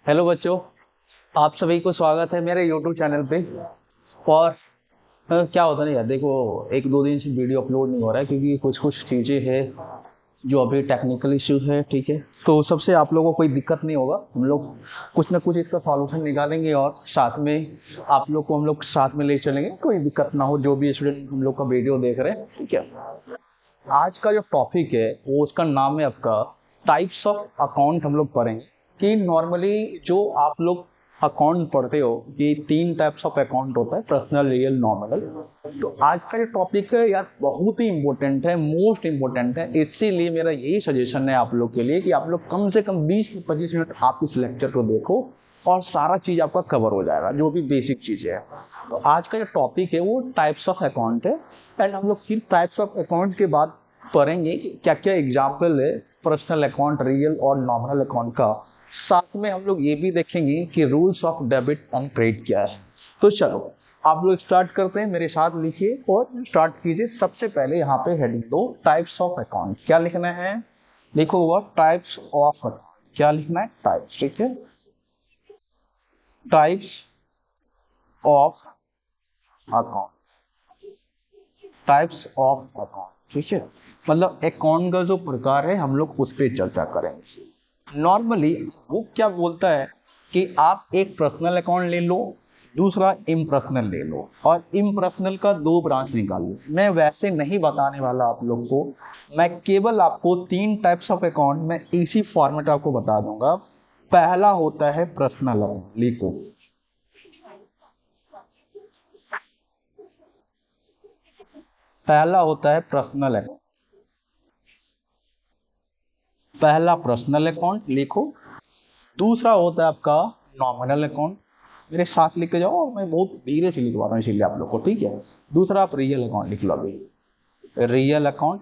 Hello बच्चों, आप सभी को स्वागत है मेरे YouTube चैनल पे। और क्या होता है ना यार, देखो एक दो दिन से वीडियो अपलोड नहीं हो रहा है क्योंकि कुछ कुछ चीज़ें हैं जो अभी टेक्निकल इश्यू है। ठीक है, तो सबसे आप लोगों को कोई दिक्कत नहीं होगा, हम लोग कुछ ना कुछ इसका सॉल्यूशन निकालेंगे और साथ में आप लोग को हम लोग साथ में ले चलेंगे, कोई दिक्कत ना हो जो भी स्टूडेंट हम लोग का वीडियो देख रहे हैं। ठीक है, आज का जो टॉपिक है वो उसका नाम है आपका टाइप्स ऑफ अकाउंट। हम लोग पढ़ेंगे कि नॉर्मली जो आप लोग अकाउंट पढ़ते हो कि तीन टाइप्स ऑफ अकाउंट होता है, पर्सनल, रियल, नॉमिनल। तो आज का जो टॉपिक है यार बहुत ही इंपॉर्टेंट है, मोस्ट इंपॉर्टेंट है। इसीलिए मेरा यही सजेशन है आप लोग के लिए कि आप लोग कम से कम 20 से 25 मिनट आप इस लेक्चर को देखो और सारा चीज आपका कवर हो जाएगा, जो भी बेसिक चीजें है। तो आज का जो टॉपिक है वो टाइप्स ऑफ अकाउंट है। एंड हम लोग फिर टाइप्स ऑफ अकाउंट के बाद पढ़ेंगे कि क्या क्या एग्जाम्पल है पर्सनल अकाउंट, रियल और नॉमिनल अकाउंट का। साथ में हम लोग ये भी देखेंगे कि rules of debit and credit क्या है। तो चलो आप लोग स्टार्ट करते हैं, मेरे साथ लिखिए और स्टार्ट कीजिए। सबसे पहले यहाँ पे हेडिंग दो, टाइप्स ऑफ अकाउंट। क्या लिखना है? लिखो हुआ टाइप्स ऑफ अकाउंट। क्या लिखना है? टाइप्स। ठीक है, types of account, types of account. ठीक है, मतलब अकाउंट का जो प्रकार है हम लोग उस पर चर्चा करेंगे। नॉर्मली वो क्या बोलता है कि आप एक पर्सनल अकाउंट ले लो, दूसरा इम्पर्सनल ले लो, और इम्पर्सनल का दो ब्रांच निकाल लो। मैं वैसे नहीं बताने वाला आप लोग को, मैं केवल आपको तीन टाइप्स ऑफ अकाउंट में इसी फॉर्मेट आपको बता दूंगा। पहला होता है पर्सनल अकाउंट। लिखो, पहला होता है पर्सनल अकाउंट, पहला पर्सनल अकाउंट लिखो। दूसरा होता है आपका नॉमिनल अकाउंट। मेरे साथ लिख के जाओ, मैं बहुत धीरे से लिखवा रहा हूँ इसीलिए आप लोग को। ठीक है, दूसरा आप रियल अकाउंट लिख लो अभी, रियल अकाउंट।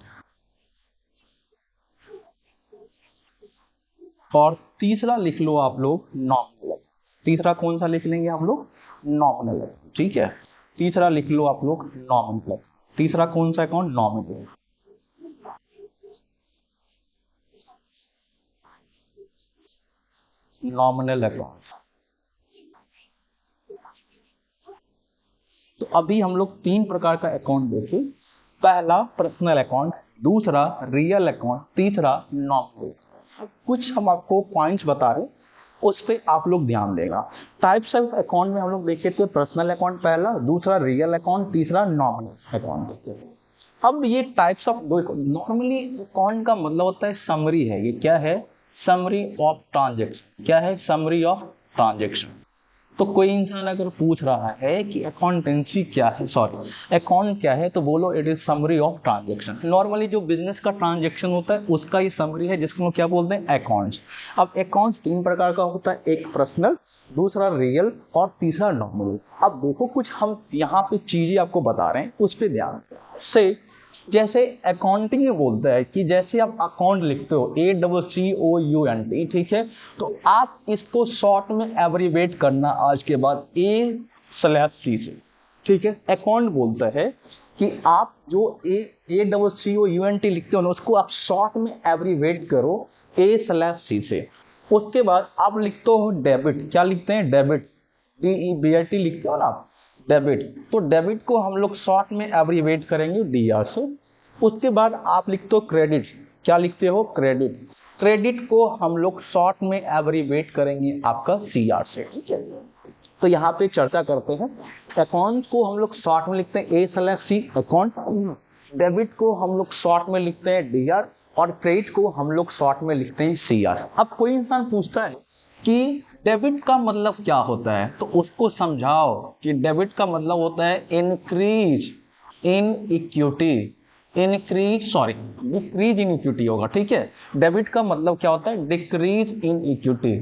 और तीसरा लिख लो आप लोग नॉमिनल अकाउंट। तीसरा कौन सा लिख लेंगे हम लोग? Nominal account. ठीक है, तीसरा लिख लो आप लोग नॉमिनल अकाउंट। तीसरा कौन सा अकाउंट? Nominal, nominal account. तो अभी हम लोग तीन प्रकार का अकाउंट देखे। पहला पर्सनल अकाउंट, दूसरा रियल अकाउंट, तीसरा नॉमिनल। कुछ हम आपको पॉइंट्स बता रहे, उस पे आप लोग ध्यान देगा। टाइप्स ऑफ अकाउंट में हम लोग देखे थे पर्सनल अकाउंट पहला, दूसरा रियल अकाउंट, तीसरा नॉमिनल अकाउंट देखे थे। अब ये टाइप्स ऑफ दो, नॉर्मली अकाउंट का मतलब होता है समरी है। ये क्या है? Summary of transaction. क्या है? Summary of transaction. तो कोई इंसान अगर पूछ रहा है कि अकाउंटेंसी क्या है, सॉरी अकाउंट क्या है, तो बोलो it is summary of transaction. Normally जो बिजनेस का ट्रांजेक्शन होता है उसका ही समरी है, जिसको हम क्या बोलते हैं? अकाउंट्स। अब अकाउंट्स तीन प्रकार का होता है, एक पर्सनल, दूसरा रियल और तीसरा नॉमिनल। अब देखो कुछ हम यहाँ पे चीजें आपको बता रहे हैं, उस पर ध्यान से। जैसे अकाउंटिंग ये बोलता है कि जैसे आप अकाउंट लिखते हो, ACCOUNT, ठीक है, तो आप इसको शॉर्ट में एब्रीवेट करना आज के बाद A/C से। ठीक है, अकाउंट बोलता है कि आप जो ACCOUNT लिखते हो ना, उसको आप शॉर्ट में एब्रीवेट करो A/C से। उसके बाद आप लिखते हो डेबिट। क्या लिखते हैं? डेबिट, DEBIT लिखते हो ना आप, डेबिट। तो डेबिट को हम लोग शॉर्ट में एब्रीवेट करेंगे DR से। उसके बाद आप लिखते हो क्रेडिट। क्या लिखते हो? क्रेडिट। क्रेडिट को हम लोग शॉर्ट में एब्रीवेट करेंगे आपका CR से। ठीक है, तो यहाँ पे चर्चा करते हैं। अकाउंट को हम लोग शॉर्ट में लिखते हैं A/C अकाउंट, डेबिट को हम लोग शॉर्ट में लिखते हैं DR, और क्रेडिट को हम लोग शॉर्ट में लिखते हैं CR। अब कोई इंसान पूछता है कि डेबिट का मतलब क्या होता है, तो उसको समझाओ कि डेबिट का मतलब होता है increase in equity, increase, sorry decrease in equity होगा। ठीक है, डेबिट का मतलब क्या होता है? Decrease in equity,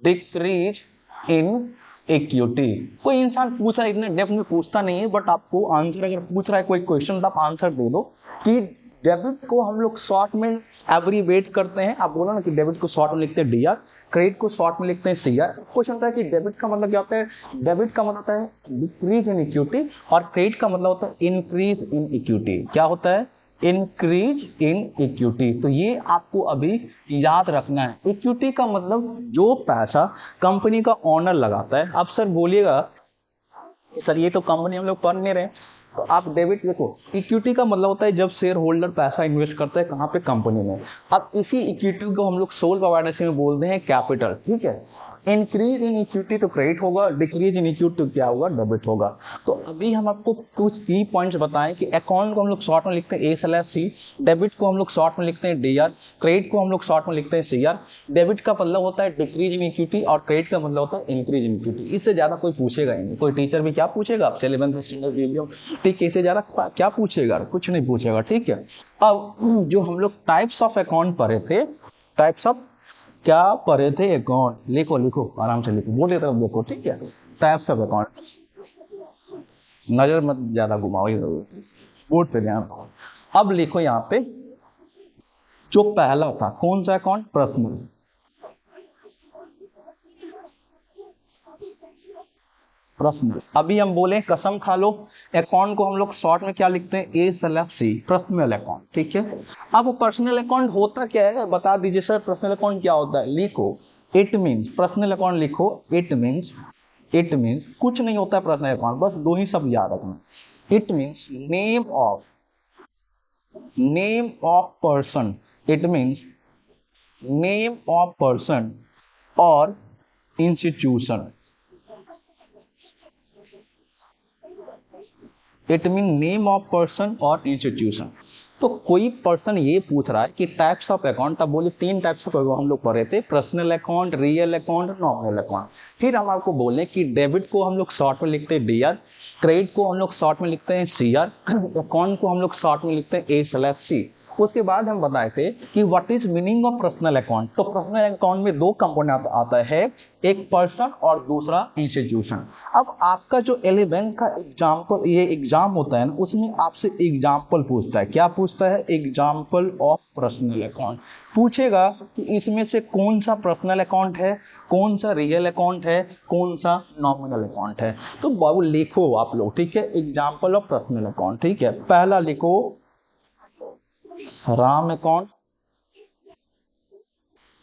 decrease in equity. कोई इंसान पूछ रहा है, इतने डेप्थ में पूछता नहीं है, बट आपको आंसर अगर पूछ रहा है कोई क्वेश्चन तो आप आंसर दे दो कि डेबिट को हम लोग शॉर्ट में एब्रीवेट करते हैं। आप बोलो ना कि डेबिट को शॉर्ट में लिखते हैं DR, क्रेडिट को शॉर्ट में लिखते हैं CR। क्वेश्चन होता है कि डेबिट का मतलब क्या होता है? डेबिट का मतलब होता है डिक्रीज इन इक्विटी, और क्रेडिट का मतलब होता है इंक्रीज इन इक्विटी। क्या होता है? Increase in equity. तो ये आपको अभी याद रखना है। इक्विटी का मतलब जो पैसा कंपनी का ओनर लगाता है। अब सर बोलिएगा सर ये तो कंपनी हम लोग पढ़ नहीं रहे, तो आप डेबिट देखो, इक्विटी का मतलब होता है जब शेयर होल्डर पैसा इन्वेस्ट करता है कहाँ पे, कंपनी में। अब इसी इक्विटी को हम लोग सोल प्रोवाइडर में बोलते हैं कैपिटल, ठीक है। इंक्रीज इन इक्विटी तो क्रेडिट होगा, डिक्रीज इन इक्विटी तो क्या होगा, डेबिट होगा। तो अभी हम आपको कुछ की पॉइंट्स बताएं कि अकाउंट को हम लोग शॉर्ट में लिखते हैं A/C, डेबिट को हम लोग शॉर्ट में लिखते हैं DR, क्रेडिट को हम लोग शॉर्ट में लिखते हैं CR। डेबिट का मतलब होता है डिक्रीज इन इक्विटी और क्रेडिट का मतलब होता है इंक्रीज इन इक्विटी। इससे ज्यादा कोई पूछेगा ही नहीं, कोई टीचर भी क्या पूछेगा आपसे 11th स्टैंडर्ड वीडियो, ठीक है, इससे ज्यादा क्या पूछेगा, कुछ नहीं पूछेगा, ठीक है। अब जो हम लोग टाइप्स ऑफ अकाउंट पढ़े थे, टाइप्स ऑफ क्या पढ़े थे, अकाउंट, लिखो लिखो आराम से लिखो, बोर्ड की तरफ देखो, ठीक है। टाइप्स ऑफ अकाउंट, नजर मत ज्यादा घुमाओ, बोर्ड पे ध्यान दो। अब लिखो यहाँ पे जो पहला था कौन सा अकाउंट, पर्सनल। पर्सनल, अभी हम बोले कसम खा लो, अकाउंट को हम लोग शॉर्ट में क्या लिखते हैं, A/C, पर्सनल अकाउंट, ठीक है। अब वो पर्सनल अकाउंट होता क्या है बता दीजिए सर, पर्सनल अकाउंट क्या होता है, लिखो इट मीन्स, पर्सनल अकाउंट लिखो इट मीन्स कुछ नहीं होता है पर्सनल अकाउंट, बस दो ही शब्द याद रखना। It means name of person, it means name of person और institution. It mean name of person और इंस्टीट्यूशन। तो कोई पर्सन ये पूछ रहा है कि टाइप्स ऑफ अकाउंट, अब बोले 3 टाइप्स ऑफ अकाउंट हम लोग पढ़े थे, personal account, real account, nominal account. फिर हम आपको बोले कि डेबिट को हम लोग शॉर्ट में लिखते हैं DR, क्रेडिट को हम लोग शॉर्ट में लिखते हैं CR, अकाउंट को हम लोग शॉर्ट में लिखते हैं A/C। उसके बाद हम बताए थे कि what is meaning of personal account. तो पर्सनल अकाउंट में 2 कंपोनेंट आता है, एक पर्सन और दूसरा इंस्टीट्यूशन। अब आपका जो 11th का एग्जाम्पल, ये एग्जाम होता है ना, उसमें आपसे एग्जाम्पल पूछता है, क्या पूछता है, एग्जाम्पल ऑफ पर्सनल अकाउंट पूछेगा कि इसमें से कौन सा पर्सनल अकाउंट है, कौन सा रियल अकाउंट है, कौन सा नॉमिनल अकाउंट है। तो बाबू लिखो आप लोग, ठीक है, एग्जाम्पल ऑफ पर्सनल अकाउंट, ठीक है। पहला लिखो राम अकाउंट,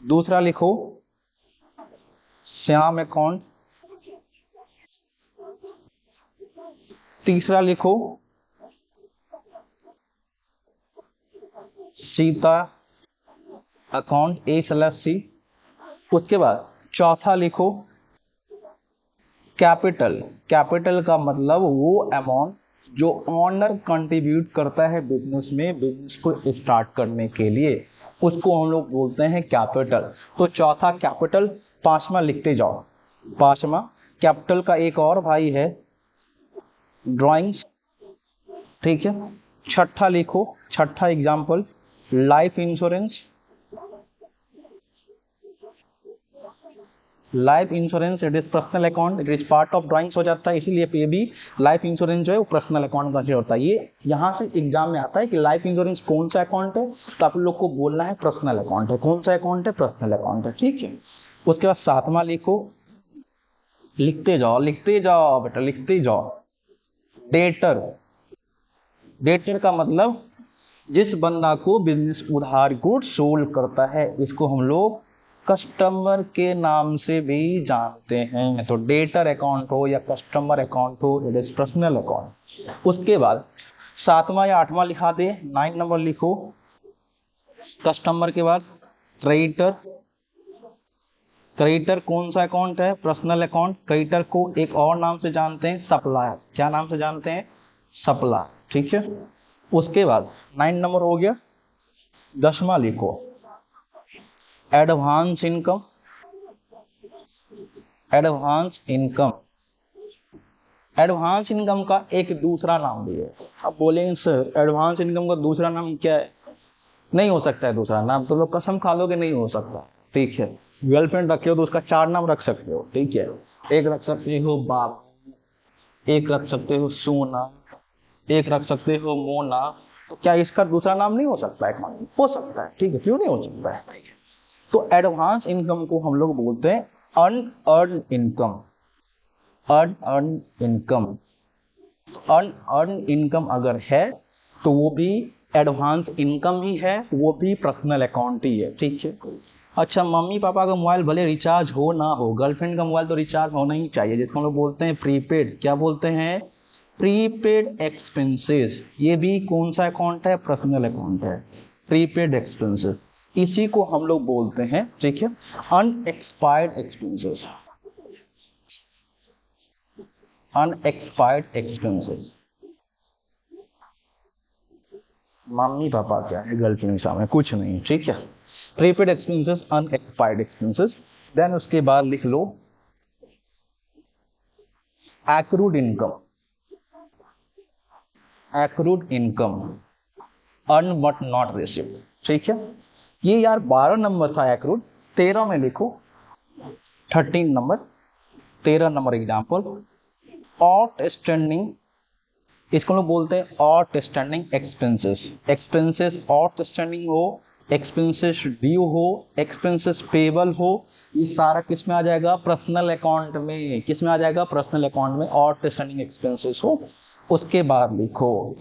दूसरा लिखो श्याम अकाउंट, तीसरा लिखो सीता अकाउंट A/C। उसके बाद चौथा लिखो कैपिटल। कैपिटल का मतलब वो अमाउंट जो ऑनर कंट्रीब्यूट करता है बिजनेस में, बिजनेस को स्टार्ट करने के लिए, उसको हम लोग बोलते हैं कैपिटल। तो चौथा कैपिटल, पांचवा लिखते जाओ, पांचवा कैपिटल का एक और भाई है ड्राइंग्स, ठीक है। छठा लिखो, छठा example life insurance. Life insurance it is personal account, it is part of drawings हो जाता है, इसीलिए पे भी लाइफ इंश्योरेंस जो है वो पर्सनल अकाउंट कंसीडर होता है। ये यहाँ से एग्जाम में आता है कि लाइफ इंश्योरेंस कौन सा अकाउंट है, तो आप लोग को बोलना है पर्सनल अकाउंट है, कौन सा अकाउंट है, पर्सनल अकाउंट है, ठीक है। उसके बाद सातवां लिखो, लिखते जाओ बेटा, लिखते जाओ डेटर। डेटर का मतलब जिस बंदा को बिजनेस उधार को सोल्व करता है, इसको हम लोग कस्टमर के नाम से भी जानते हैं। तो डेटर अकाउंट हो या कस्टमर अकाउंट हो, इट इज पर्सनल अकाउंट। उसके बाद सातवां या आठवां लिखा दे, 9 नंबर लिखो कस्टमर के बाद क्रेडिटर। क्रेडिटर कौन सा अकाउंट है, पर्सनल अकाउंट। क्रेडिटर को एक और नाम से जानते हैं सप्लायर, क्या नाम से जानते हैं, सप्लायर, ठीक है। उसके बाद 9 नंबर हो गया। 10वां लिखो advance income. Advance income, advance income का एक दूसरा नाम भी है। अब बोलेंगे सर एडवांस इनकम का दूसरा नाम क्या है, नहीं हो सकता है दूसरा नाम, तो लोग कसम खा लो कि नहीं हो सकता, ठीक है। गर्लफ्रेंड रखे हो तो उसका 4 नाम रख सकते हो, ठीक है। एक रख सकते हो बाबू, एक रख सकते हो सोना, एक रख सकते हो मोना। तो क्या इसका दूसरा नाम नहीं हो सकता है, हो सकता है, ठीक है, क्यों नहीं हो सकता है, ठीक है। तो एडवांस इनकम को हम लोग बोलते हैं unearned income. Unearned income, unearned income अगर है तो वो भी एडवांस इनकम ही है, वो भी पर्सनल अकाउंट ही है, ठीक है। अच्छा, मम्मी पापा का मोबाइल भले रिचार्ज हो ना हो, गर्लफ्रेंड का मोबाइल तो रिचार्ज होना ही चाहिए, जिसको हम लोग बोलते हैं प्रीपेड। क्या बोलते हैं? Prepaid expenses. ये भी कौन सा अकाउंट है? पर्सनल अकाउंट है, प्रीपेड एक्सपेंसेस। इसी को हम लोग बोलते हैं, ठीक है, unexpired expenses. Unexpired expenses. Mummy papa क्या है, गर्लफ्रेंड के सामने कुछ नहीं, ठीक है। Prepaid expenses, unexpired expenses. Then उसके बाद लिख लो accrued income. Accrued income, earn but not receive, ठीक है। ये यार 12 नंबर था एक्रूड, 13 में लिखो 13 number, 13 number example. Out standing, इसको लोग बोलते हैं out standing expenses. Expenses out standing हो, एक्सपेंसेस ड्यू हो, एक्सपेंसेस पेबल हो, ये सारा किस में आ जाएगा? पर्सनल अकाउंट में। किस में आ जाएगा? पर्सनल अकाउंट में आउट स्टैंडिंग एक्सपेंसेस हो। उसके बाद लिखो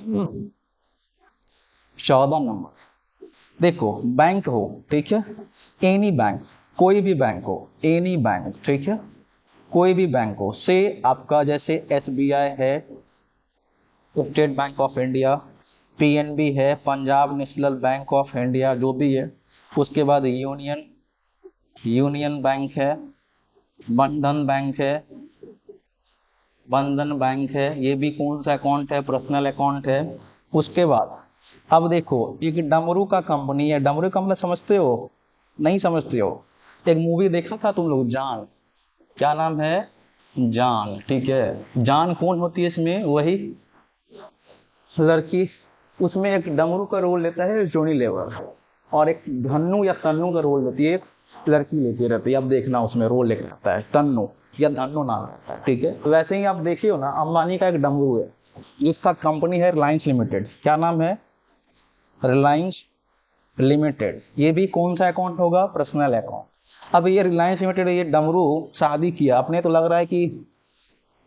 14 नंबर, देखो बैंक हो, ठीक है, एनी बैंक, कोई भी बैंक हो, एनी बैंक, ठीक है, कोई भी बैंक हो, से आपका जैसे एसबीआई है, State Bank of India, PNB है, Punjab National Bank of India, जो भी है। उसके बाद यूनियन यूनियन बैंक है, बंधन बैंक है, बंधन बैंक है, ये भी कौन सा अकाउंट है? पर्सनल अकाउंट है। उसके बाद अब देखो एक डमरू का कंपनी है। डमरू का मतलब समझते हो? नहीं समझते हो? एक मूवी देखा था तुम लोग, जान। क्या नाम है? जान, ठीक है। जान कौन होती है इसमें? वही लड़की। उसमें एक डमरू का रोल लेता है जॉनी लेवर, और एक धन्नू या तन्नू का रोल लेती है एक लड़की, लेती रहती है। अब देखना उसमें रोल लेकर आता है तन्नू या धन्नू नाम रहता है, ठीक है। तो वैसे ही आप देखिए हो ना, अंबानी का एक डमरू है, जिसका कंपनी है रिलायंस लिमिटेड। क्या नाम है? रिलायंस लिमिटेड। ये भी कौन सा अकाउंट होगा? Personal account. अब ये रिलायंस लिमिटेड, ये डमरू शादी किया अपने, तो लग रहा है कि,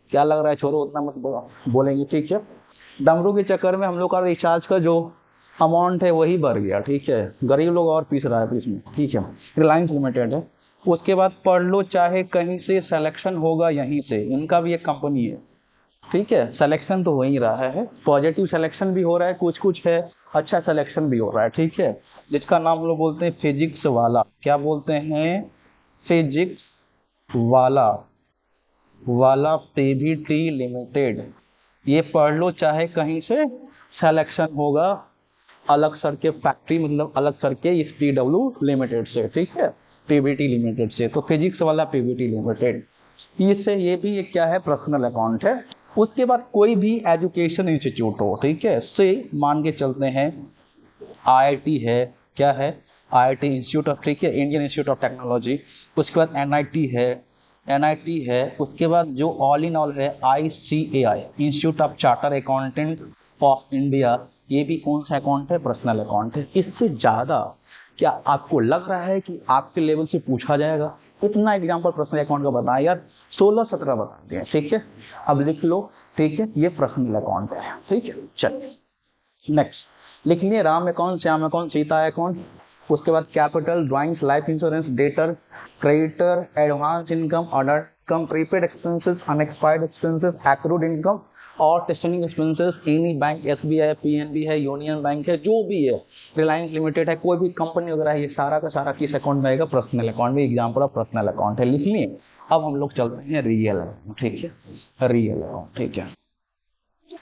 क्या लग रहा है, छोड़ो उतना मत बोलेंगे, ठीक है। डमरू के चक्कर में हम लोग का रिचार्ज का जो अमाउंट है वही बढ़ गया, ठीक है। गरीब लोग और पीस रहा है इसमें, ठीक है। रिलायंस लिमिटेड है। उसके बाद पढ़ लो, चाहे कहीं से सिलेक्शन होगा यहीं से, इनका भी एक कंपनी है, ठीक है। सिलेक्शन तो हो ही रहा है, पॉजिटिव सिलेक्शन भी हो रहा है, कुछ कुछ है, अच्छा सिलेक्शन भी हो रहा है, ठीक है। जिसका नाम हम लोग बोलते हैं फिजिक्स वाला। क्या बोलते हैं? फिजिक्स वाला, वाला पीवीटी लिमिटेड। ये पढ़ लो, चाहे कहीं से सिलेक्शन होगा, अलग सर के फैक्ट्री, मतलब अलग सर के इस पीडब्ल्यू लिमिटेड से, ठीक है, पीवीटी लिमिटेड से। तो फिजिक्स वाला पीवीटी लिमिटेड, इससे ये भी एक क्या है? पर्सनल अकाउंट है। उसके बाद कोई भी एजुकेशन इंस्टीट्यूट हो, ठीक है, से मान के चलते हैं आईआईटी है, क्या है? आईआईटी इंस्टीट्यूट ऑफ, ठीक है, इंडियन इंस्टीट्यूट ऑफ टेक्नोलॉजी। उसके बाद एनआईटी है, एनआईटी है। उसके बाद जो ऑल इन ऑल है ICAI, institute of charter accountant of India, ये भी कौन सा अकाउंट है? पर्सनल अकाउंट है। इससे ज्यादा क्या आपको लग रहा है कि आपके लेवल से पूछा जाएगा? इतना एग्जाम्पल पर्सनल अकाउंट का बताया यार, 16-17 बता दिए, ठीक है। अब लिख लो, ठीक है, ये पर्सनल अकाउंट है, ठीक है। चलिए नेक्स्ट लिख लिए, Ram account, Shyam account, Sita account. उसके बाद capital, drawings, life insurance, debtor, creditor, advance income, order income, prepaid expenses, unexpired expenses, accrued income और testing expenses. Any bank, SBI, PNB है, यूनियन बैंक है, जो भी है, रिलायंस लिमिटेड है, कोई भी कंपनी वगैरह है, ये सारा का सारा किस अकाउंट में आएगा? पर्सनल अकाउंट में। एग्जाम्पल ऑफ पर्सनल अकाउंट है, लिख लिए। अब हम लोग चलते हैं रियल अकाउंट, ठीक है, रियल अकाउंट, ठीक है।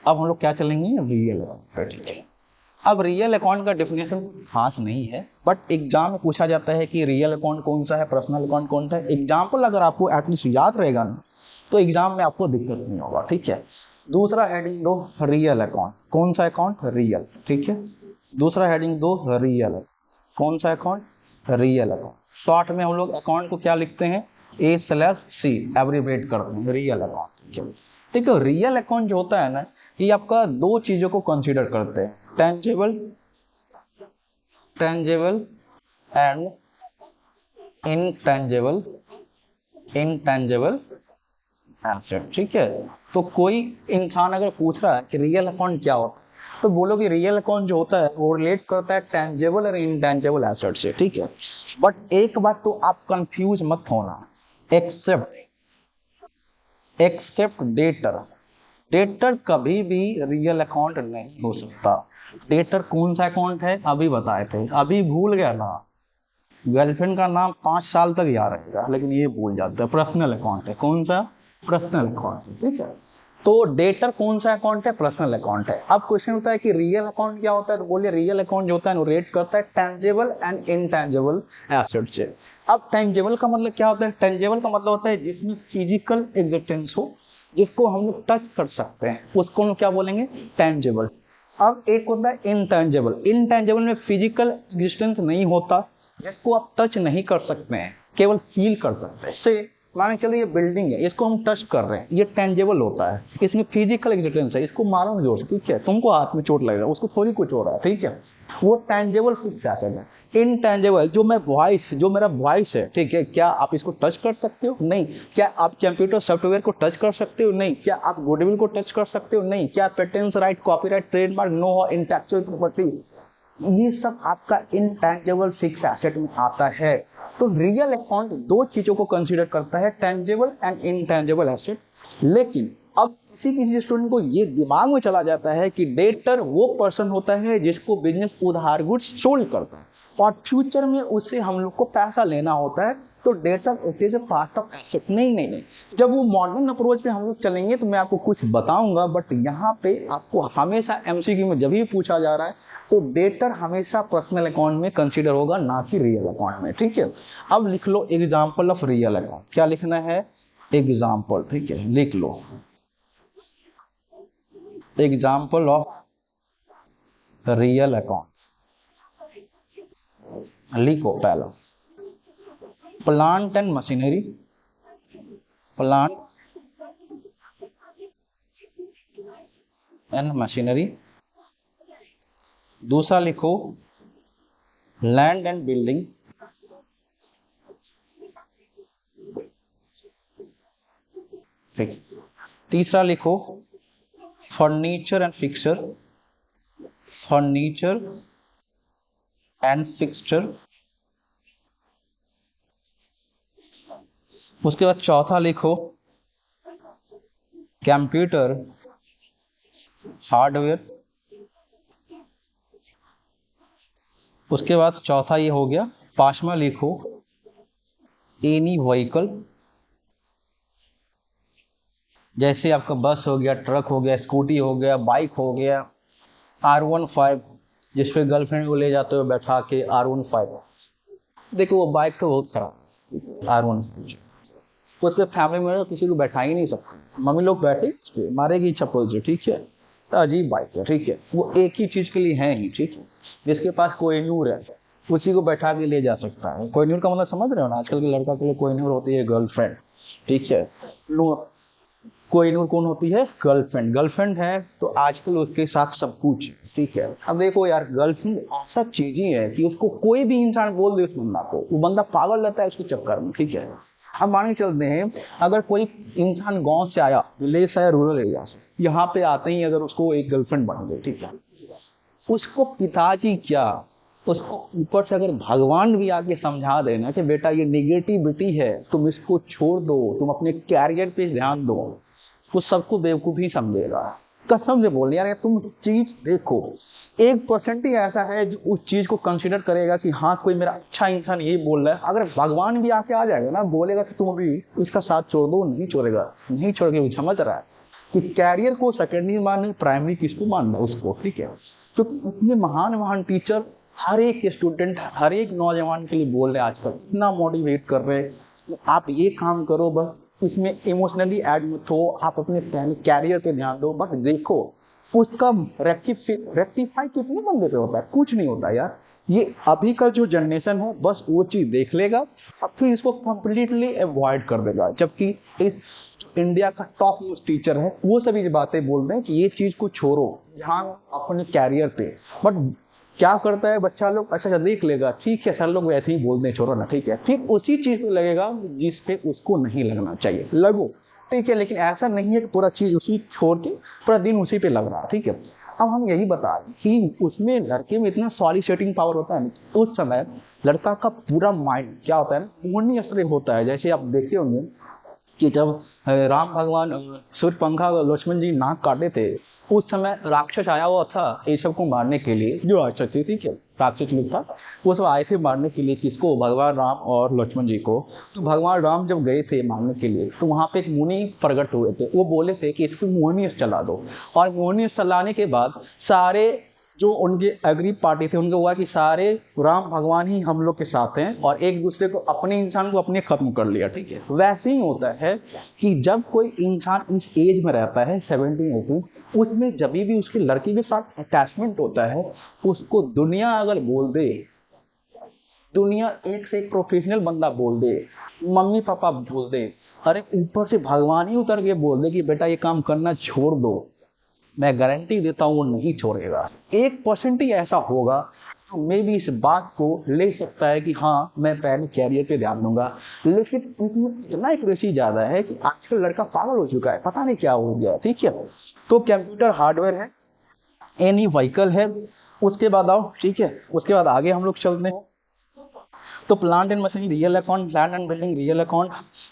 अब हम लोग क्या चलेंगे? रियल अकाउंट, ठीक है। अब रियल अकाउंट का डेफिनेशन खास नहीं है, बट एग्जाम में पूछा जाता है कि रियल अकाउंट कौन सा है, पर्सनल अकाउंट कौन सा है। एग्जाम्पल अगर आपको एटलीस्ट याद रहेगा ना, तो एग्जाम में आपको दिक्कत नहीं होगा, ठीक है। दूसरा हेडिंग दो रियल अकाउंट। कौन सा अकाउंट? रियल, ठीक है। दूसरा हेडिंग दो रियल। कौन सा अकाउंट? Real account. शॉर्ट में हम लोग अकाउंट को क्या लिखते हैं? A/C, एब्रीवेट करते हैं, रियल अकाउंट, ठीक है। देखो रियल अकाउंट जो होता है ना, ये आपका दो चीजों को कंसीडर करते हैं, tangible, tangible and intangible, intangible asset, ठीक है। तो कोई इंसान अगर पूछ रहा है कि रियल अकाउंट क्या होता है, तो बोलो कि रियल अकाउंट जो होता है वो रिलेट करता है टेंजेबल और इनटेंजेबल एसेट से, ठीक है। बट एक बात तो आप कंफ्यूज मत होना, एक्सेप्ट डेटर, डेटर कभी भी रियल अकाउंट नहीं हो सकता। डेटर कौन सा अकाउंट है अभी बताए थे, अभी भूल गया ना, गर्लफ्रेंड का नाम 5 साल तक याद रहेगा लेकिन ये भूल जाता है, पर्सनल अकाउंट है। कौन सा? पर्सनल अकाउंट है, ठीक है। तो डेटर कौन सा अकाउंट है? पर्सनल अकाउंट है। अब क्वेश्चन होता है कि रियल अकाउंट क्या होता है, तो बोलिए रियल अकाउंट जो होता है रेट करता है टेंजेबल एंड इनटेंजेबल एसेट से। अब टेंजेबल का मतलब क्या होता है? टेंजेबल का मतलब होता है जिसमें फिजिकल एग्जिस्टेंस हो, जिसको हम लोग टच कर सकते हैं, उसको हम क्या बोलेंगे? टेंजेबल। अब एक होता है इनटेंजेबल, इनटेंजेबल में फिजिकल एग्जिस्टेंस नहीं होता, जिसको आप टच नहीं कर सकते हैं, केवल फील कर सकते हैं। से मान के चलिए ये बिल्डिंग है, इसको हम टच कर रहे हैं, ये टेंजेबल होता है, इसमें फिजिकल एग्जिस्टेंस है, इसको मालूम जोर से, ठीक है, तुमको हाथ में चोट लगेगा, उसको थोड़ी कुछ हो रहा है, ठीक है, वो टेंजेबल फिक्स एसेट है। इनटेंजेबल जो मेरा वॉइस है, ठीक है, क्या आप इसको टच कर सकते हो? नहीं। क्या आप कंप्यूटर सॉफ्टवेयर को टच कर सकते हो? नहीं। क्या आप गुडविल को टच कर सकते हो? नहीं। क्या patents right, copyright, trademark, no intellectual property, ये सब आपका इनटेंजेबल फिक्स एसेट में आता है। तो रियल अकाउंट दो चीजों को कंसीडर करता है, टेंजेबल एंड इनटेंजेबल एसेट। लेकिन अब किसी किसी स्टूडेंट को ये दिमाग में चला जाता है कि डेटर वो पर्सन होता है जिसको बिजनेस उधार गुड्स सोल्ड करता है और फ्यूचर में उससे हम लोग को पैसा लेना होता है, तो debtor it is a part of asset. नहीं, जब वो मॉडर्न अप्रोच पे हम लोग चलेंगे तो मैं आपको कुछ बताऊंगा, बट यहाँ पे आपको हमेशा एमसीक्यू में जब भी पूछा जा रहा है तो डेटर हमेशा पर्सनल अकाउंट में कंसीडर होगा, ना कि रियल अकाउंट में, ठीक है। अब लिख लो एग्जाम्पल ऑफ रियल अकाउंट, क्या लिखना है? एग्जाम्पल, ठीक है, लिख लो एग्जाम्पल ऑफ रियल अकाउंट। लिखो पहला plant and machinery, plant and machinery. दूसरा लिखो लैंड एंड बिल्डिंग, ठीक। तीसरा लिखो furniture and fixer, furniture and fixture. उसके बाद चौथा लिखो कंप्यूटर हार्डवेयर। उसके बाद चौथा ये हो गया। पांचवा लिखो एनी व्हीकल, जैसे आपका बस हो गया, ट्रक हो गया, स्कूटी हो गया, बाइक हो गया, R15 जिसपे गर्लफ्रेंड को ले जाते हो बैठा के, R15। देखो वो बाइक तो बहुत खराब, R15 उस पर फैमिली में किसी को बैठा ही नहीं सकते, मम्मी लोग बैठे उस पर मारेगी चप्पल से, ठीक है। तो अजीब बाइक है, ठीक है, वो एक ही चीज के लिए है ही, ठीक है। जिसके पास कोहिनूर है उसी को बैठा के ले जा सकता है। कोहिनूर का मतलब समझ रहे हो ना, आजकल के लड़का के लिए कोहिनूर होती है गर्लफ्रेंड, ठीक है। कोहिनूर कौन होती है? गर्लफ्रेंड। गर्लफ्रेंड है तो आजकल उसके साथ सब कुछ, ठीक है। अब देखो यार, गर्लफ्रेंड ऐसा चीज ही है कि उसको कोई भी इंसान बोल दे उस बंदा को, वो बंदा पागल रहता है उसके चक्कर में, ठीक है। अब मान के चलते हैं अगर कोई इंसान गांव से आया, विलेज से आया, रूरल एरिया से, यहाँ पे आते ही अगर उसको एक गर्लफ्रेंड बन गई, ठीक है, उसको पिताजी क्या, उसको ऊपर से अगर भगवान भी आके समझा देना कि बेटा ये निगेटिविटी है, तुम इसको छोड़ दो, तुम अपने कैरियर पे ध्यान दो, वो सबको बेवकूफ ही समझेगा। कसम से बोल यार, तुम चीज देखो, 1% ही ऐसा है जो उस चीज को कंसिडर करेगा कि हाँ कोई मेरा अच्छा इंसान ये बोल रहा है। अगर भगवान भी आके आ जाएगा ना, बोलेगा कि तुम अभी इसका साथ छोड़ दो, नहीं छोड़ेगा, नहीं छोड़ के समझ रहा है कि कैरियर को सेकेंडरी माने, प्राइमरी किसको मानना उसको, ठीक है। तो इतने महान महान टीचर हर एक स्टूडेंट, हर एक नौजवान के लिए बोल रहे हैं आजकल, इतना मोटिवेट कर रहे हैं, आप ये काम करो, बस इसमें इमोशनली ऐड मत हो, आप अपने कैरियर पे ध्यान दो। बट देखो उसका रेक्टिफाई कितने बंदे पे होता है? कुछ नहीं होता यार। ये अभी का जो जनरेशन है बस वो चीज देख लेगा और फिर इसको कंप्लीटली अवॉइड कर देगा। जबकि इस इंडिया का टॉप न्यूज टीचर है वो सभी बातें बोल रहे हैं कि ये चीज को छोड़ो, ध्यान अपने कैरियर पे। बट क्या करता है बच्चा लोग, अच्छा देख लेगा, ठीक है सर लोग वैसे ही बोलते हैं छोड़ो ना, ठीक है, ठीक उसी चीज पे लगेगा जिस पे उसको नहीं लगना चाहिए, लगो, ठीक है। लेकिन ऐसा नहीं है कि पूरा चीज उसी छोड़ के पूरा दिन उसी पे लग रहा, ठीक है। अब हम यही बता रहे हैं कि उसमें लड़के में इतना सॉलिसिटिंग पावर होता है ना, तो उस समय लड़का का पूरा माइंड क्या होता है ना, मोहनी असर होता है। जैसे आप देखे होंगे कि जब राम भगवान सूर्यपंखा लक्ष्मण जी नाक काटे थे, उस समय राक्षस आया हुआ था ये सबको मारने के लिए, जो राक्षस थी, ठीक है, राक्षस लोग था, वो सब आए थे मारने के लिए किसको, भगवान राम और लक्ष्मण जी को। तो भगवान राम जब गए थे मारने के लिए, तो वहां पे एक मुनि प्रकट हुए थे, वो बोले थे कि इसको मोहनी चला दो। और मोहनी चलाने के बाद सारे जो उनके एग्री पार्टी थे उनको हुआ कि सारे राम भगवान ही हम लोग के साथ हैं, और एक दूसरे को, अपने इंसान को अपने खत्म कर लिया, ठीक है। वैसे ही होता है कि जब कोई इंसान इस एज में रहता है 17-18, उसमें जब भी उसकी लड़की के साथ अटैचमेंट होता है, उसको दुनिया अगर बोल दे, दुनिया एक से एक प्रोफेशनल बंदा बोल दे, मम्मी पापा बोल दे, अरे ऊपर से भगवान ही उतर के बोल दे कि बेटा ये काम करना छोड़ दो, मैं गारंटी देता हूं वो नहीं छोड़ेगा। 1% ही ऐसा होगा तो मे भी इस बात को ले सकता है कि हाँ मैं पहले कैरियर पे ध्यान दूंगा। लेकिन इसमें इतना एक्यूरेसी ज्यादा है कि आजकल लड़का पागल हो चुका है, पता नहीं क्या हो गया, ठीक है। तो कंप्यूटर हार्डवेयर है, एनी व्हीकल है, उसके बाद आओ, ठीक है, उसके बाद आगे हम लोग चलते हैं। तो plant and machinery real account, land and building real account,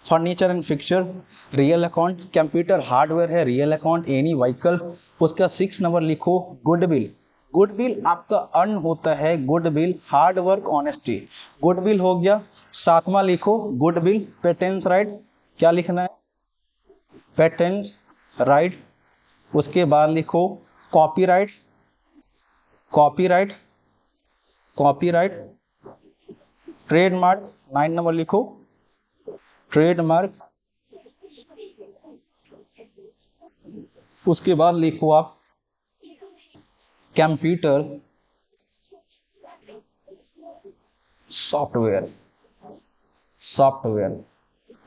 furniture and fixture real account, computer hardware है रियल अकाउंट, एनी व्हीकल। उसका 6 नंबर लिखो गुडविल। गुडविल आपका अर्न होता है, goodwill hard work honesty, goodwill हो गया। 7वां लिखो गुडविल पेटेंस राइट, क्या लिखना है, पेटेंस राइट। उसके बाद लिखो copyright, copyright, copyright. Trademark 9 number लिखो, ट्रेडमार्क। उसके बाद लिखो आप कंप्यूटर सॉफ्टवेयर, सॉफ्टवेयर,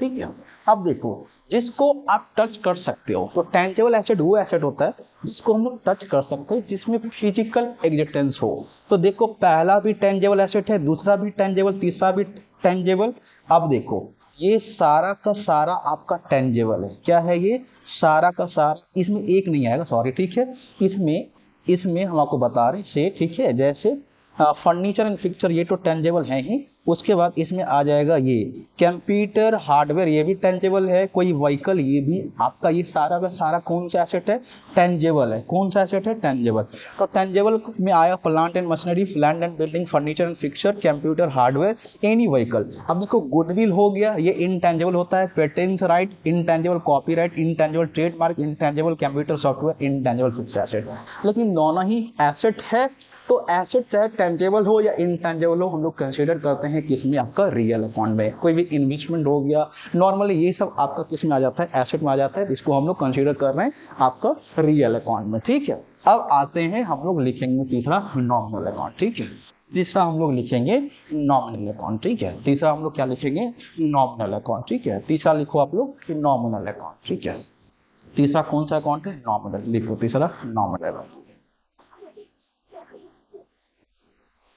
ठीक है। अब देखो, जिसको आप टच कर सकते हो, तो टेंजेबल एसेट वो एसेट होता है जिसको हम लोग टच कर सकते हैं, जिसमें फिजिकल एग्जिस्टेंस हो। तो देखो पहला भी टेंजेबल एसेट है, दूसरा भी टेंजेबल, तीसरा भी टेंजेबल। अब देखो ये सारा का सारा आपका टेंजेबल है, क्या है ये, सारा का सारा, इसमें एक नहीं आएगा, सॉरी, ठीक है। इसमें इसमें हम आपको बता रहे से, ठीक है, जैसे फर्नीचर एंड फिक्सचर ये तो टेंजेबल है ही। उसके बाद इसमें आ जाएगा ये कंप्यूटर हार्डवेयर, ये भी टेंजेबल है। कोई व्हीकल, ये भी आपका, ये सारा का सारा कौन सा एसेट है, टेंजेबल है। कौन सा एसेट है, टेंजेबल। तो टेंजेबल में आया plant and machinery, land and building, furniture and fixture, computer hardware, any vehicle. अब देखो गुडविल हो गया, ये इनटेंजेबल होता है, patent right intangible, copyright intangible, trademark intangible, computer software intangible fixed asset. लेकिन दोनों ही एसेट है, तो एसेट चाहे टेंजेबल हो या इनटेंजेबल हो, हम लोग कंसीडर करते हैं किसमें, आपका रियल अकाउंट में। कोई भी इन्वेस्टमेंट हो गया, नॉर्मली ये सब आपका किसमें आ जाता है, एसेट में आ जाता है, इसको हम लोग कंसीडर कर रहे हैं आपका रियल अकाउंट में, ठीक है। अब आते हैं, हम लोग लिखेंगे तीसरा नॉमिनल अकाउंट, ठीक है। तीसरा हम लोग लिखेंगे नॉमिनल अकाउंट, ठीक है। तीसरा हम लोग क्या लिखेंगे, नॉमिनल अकाउंट, ठीक है। तीसरा लिखो आप लोग नॉमिनल अकाउंट, ठीक है। तीसरा कौन सा अकाउंट है, नॉमिनल, लिखो तीसरा नॉमिनल,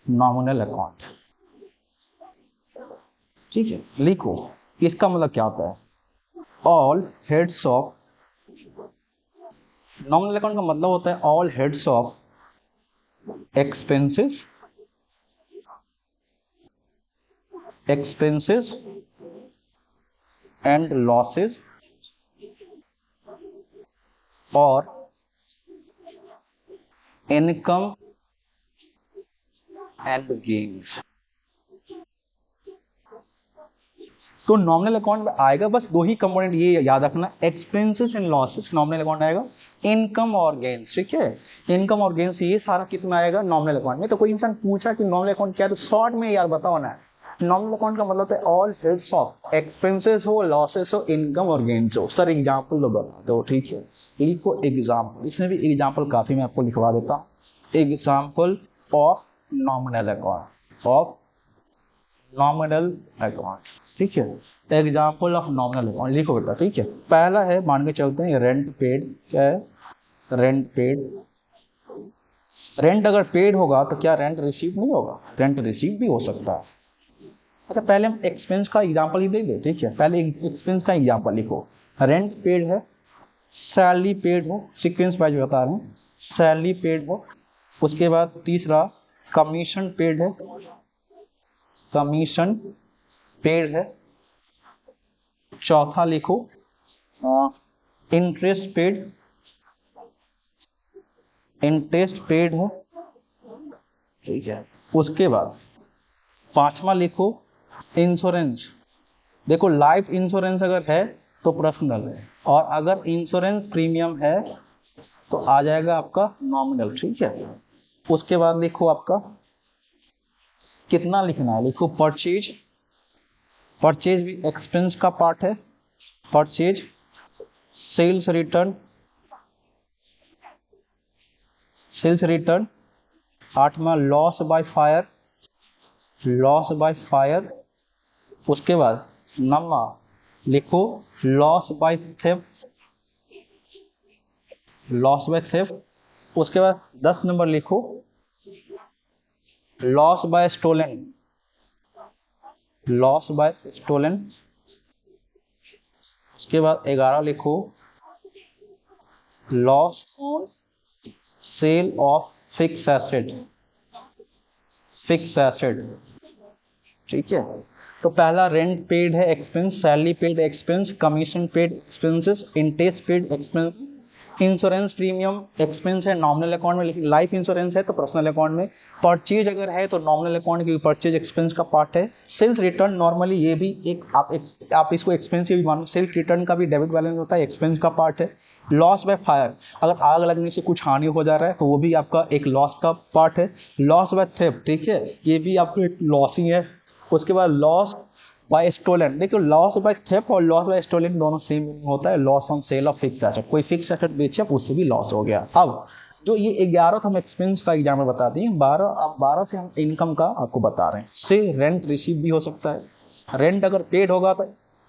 नॉमिनल अकाउंट, ठीक है। लिखो, इसका मतलब क्या होता है, all heads of, nominal account का मतलब होता है all heads of expenses, expenses and losses और इनकम एंड गेन्स। तो नॉमिनल अकाउंट में आएगा बस दो ही कंपोनेंट, ये याद रखना, expenses and losses nominal account आएगा, इनकम और गेन्स, ठीक है। इनकम और गेन्स ये सारा किस में आएगा, नॉमिनल अकाउंट में। तो कोई इंसान पूछा कि नॉमिनल अकाउंट क्या है, तो शॉर्ट में यार बताओ ना, नॉमिनल अकाउंट का मतलब है ऑल हेड्स ऑफ, एक्सपेंसेस हो, लॉसेस हो, इनकम और गेन्स हो। सर एग्जाम्पल तो बता दो, ठीक है। लिखो एग्जाम्पल, इसमें भी एग्जाम्पल काफी मैं आपको लिखवा देता हूँ। Example of nominal account, of nominal account, ठीक है। एग्जाम्पल ऑफ नॉमिनल अकाउंट लिखो बेटा, ठीक है। पहला है, मान के चलते हैं रेंट पेड, क्या है, रेंट पेड। रेंट अगर पेड होगा तो क्या रेंट रिसीव नहीं होगा, रेंट रिसीव भी हो सकता है। अच्छा पहले हम एक्सपेंस का एग्जाम्पल ही दे दे, ठीक है। पहले एक्सपेंस का एग्जाम्पल लिखो, रेंट पेड है, सैलरी पेड है, सीक्वेंस वाइज बता रहे हैं, सैलरी पेड है। उसके बाद तीसरा कमीशन पेड है, कमीशन पेड है। चौथा लिखो इंटरेस्ट पेड, इंटरेस्ट पेड है, ठीक है। उसके बाद पांचवा लिखो इंश्योरेंस। देखो लाइफ इंश्योरेंस अगर है तो पर्सनल है, और अगर इंश्योरेंस प्रीमियम है तो आ जाएगा आपका नॉमिनल, ठीक है। उसके बाद लिखो आपका कितना लिखना है, लिखो परचेज, परचेज भी एक्सपेंस का पार्ट है, purchase. Sales return, sales return. आठवां loss by fire, loss by fire. उसके बाद नौवां लिखो loss by theft, loss by theft. उसके बाद 10 नंबर लिखो loss by stolen, loss by stolen. उसके बाद 11 लिखो loss on sale of fix asset, fix asset, ठीक है। तो पहला रेंट पेड है expense, salary paid expense, commission paid expenses, interest paid expense, insurance premium expense है नॉमिनल अकाउंट में, लेकिन लाइफ इंश्योरेंस है तो पर्सनल अकाउंट में। परचेज अगर है तो नॉमिनल अकाउंट की परचेज एक्सपेंस का पार्ट है। सेल्स रिटर्न नॉर्मली ये भी एक आप इसको एक्सपेंस भी मानो, सेल्स रिटर्न का भी डेबिट बैलेंस होता है, एक्सपेंस का पार्ट है। लॉस बाय फायर, अगर आग लगने से कुछ हानि हो जा रहा है तो वो भी आपका एक लॉस का पार्ट है। लॉस बाय थेफ्ट, ठीक है, ये भी आपको एक लॉस ही है। उसके बाद लॉस बाय स्टोलन, देखो लॉस बाय थेफ्ट और लॉस बाय स्टोलन दोनों सेम होता है। Loss on sale of fixed asset, कोई फिक्स्ड एसेट बेचे उससे भी लॉस हो गया। अब जो ये 11 तो हम एक्सपेंस का एग्जाम्पल बता दिए, 12 से हम इनकम का आपको बता रहे हैं। से रेंट रिसीव भी हो सकता है, रेंट अगर पेड होगा तो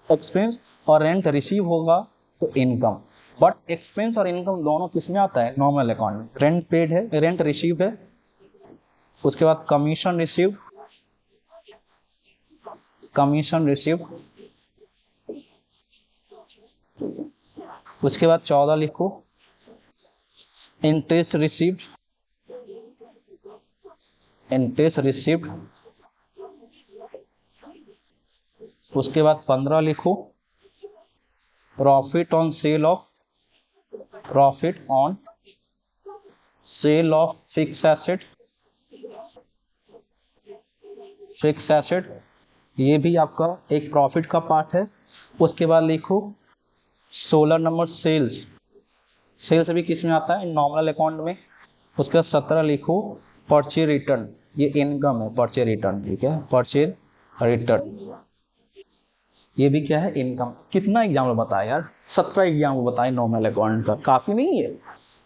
एक्सपेंस और रेंट रिसीव होगा तो इनकम। बट एक्सपेंस और इनकम दोनों किसमें आता है, नॉर्मल अकाउंट में। रेंट पेड है, रेंट रिसीव है। उसके बाद कमीशन रिसीव, कमीशन रिसीव। उसके बाद 14 लिखो इंटरेस्ट रिसीव्ड, इंटरेस्ट रिसीव्ड। उसके बाद 15 लिखो profit on sale of, profit on sale of fix asset, fix asset, ये भी आपका एक प्रॉफिट का पार्ट है। उसके बाद लिखो 16 नंबर सेल्स, सेल्स भी किस में आता है, नॉमिनल अकाउंट में। उसके बाद 17 लिखो परचेज रिटर्न, ये इनकम है परचेज रिटर्न, ठीक है, परचेज रिटर्न, ये भी क्या है, इनकम। कितना एग्जाम्पल बताया यार, 17 एग्जाम्पल बताए नॉमिनल अकाउंट का, काफी नहीं है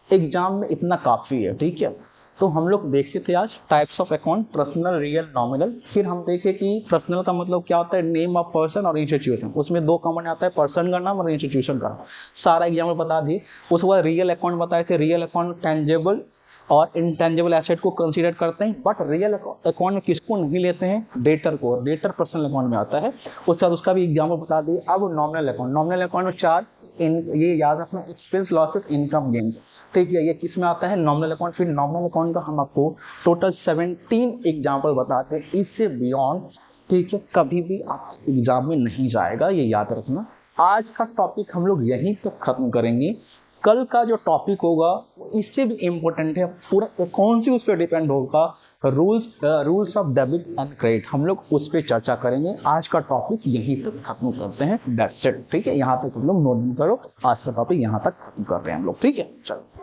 एग्जाम में, इतना काफी है, ठीक है। तो हम लोग देखे थे आज types of account, personal, real, nominal. फिर हम देखे कि पर्सनल का मतलब क्या होता है, नेम ऑफ पर्सन और इंस्टीट्यूशन, उसमें दो कॉमन आता है, पर्सन का नाम और इंस्टीट्यूशन का नाम। सारा एग्जाम्पल बता दिए। उसके बाद रियल अकाउंट बताए थे, रियल अकाउंट टेंजेबल और इनटेंजेबल एसेट को कंसीडर करते हैं, बट रियल अकाउंट में किसको नहीं लेते हैं, डेटर को, डेटर पर्सनल अकाउंट में आता है। उसके बाद उसका भी एग्जाम्पल बता दिए। अब नॉमिनल अकाउंट, नॉमिनल अकाउंट में 4 ये याद रखना, एक्सपेंस, लॉसेस, इनकम, गेन्स, ठीक है, ये किस में आता है, नॉमिनल अकाउंट। फिर नॉमिनल अकाउंट का हम आपको टोटल 17 एग्जाम्पल बताते हैं, इससे बियॉन्ड, ठीक है, कभी भी आप एग्जाम में नहीं जाएगा, ये याद रखना। आज का टॉपिक हम लोग यहीं तक खत्म करेंगे। कल का जो टॉपिक होगा इससे भी इम्पोर्टेंट है, पूरा अकाउंट से उस पर डिपेंड होगा, rules of debit and credit, हम लोग उस पर चर्चा करेंगे। आज का टॉपिक यहीं तक खत्म करते हैं, दैट्स इट, ठीक है। यहाँ तक हम लोग नोट करो, आज का टॉपिक यहाँ तक खत्म कर रहे हैं हम लोग, ठीक है, चलो।